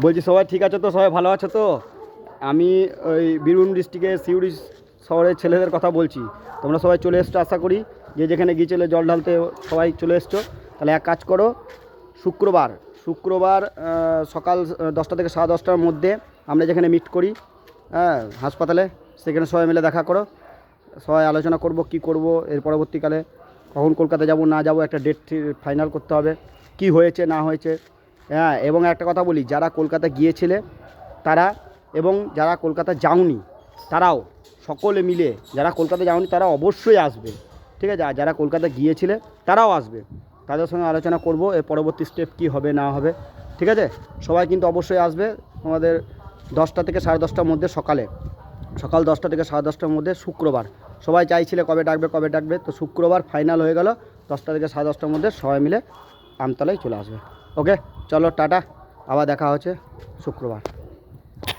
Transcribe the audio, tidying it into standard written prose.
বলছি সবাই ঠিক আছে তো, সবাই ভালো আছে তো? আমি ওই বীরভূম ডিস্ট্রিক্টের সিউড়ি শহরের ছেলেদের কথা বলছি। তোমরা সবাই চলে এসছো আশা করি, যে যেখানে গিয়েছিলে জল ঢালতে সবাই চলে এসছো। তাহলে এক কাজ করো, শুক্রবার শুক্রবার সকাল 10টা থেকে 10:30টার মধ্যে আমরা যেখানে মিট করি, হ্যাঁ, হাসপাতালে, সেখানে সবাই মিলে দেখা করো। সবাই আলোচনা করব কি করব এর পরবর্তীকালে, কখন কলকাতা যাব না যাব, একটা ডেট ফাইনাল করতে হবে, কি হয়েছে না হয়েছে। হ্যাঁ, এবং একটা কথা বলি, যারা কলকাতা গিয়েছিলে তারা, এবং যারা কলকাতা যাওনি তারাও, সকলে মিলে যারা কলকাতা যাওনি তারা অবশ্যই আসবে, ঠিক আছে? আর যারা কলকাতা গিয়েছিলে তারাও আসবে, তাদের সঙ্গে আলোচনা করব এর পরবর্তী স্টেপ কী হবে না হবে, ঠিক আছে? সবাই কিন্তু অবশ্যই আসবে তোমাদের 10টা থেকে 10:30টার মধ্যে, সকাল 10টা থেকে 10:30টার মধ্যে শুক্রবার। সবাই চাইছিলে কবে ডাকবে কবে ডাকবে, তো শুক্রবার ফাইনাল হয়ে গেল, 10টা থেকে 10:30টার মধ্যে সবাই মিলে আমতলায় চলে আসবে। ওকে, চলো টাটা, আবার দেখা হচ্ছে শুক্রবার।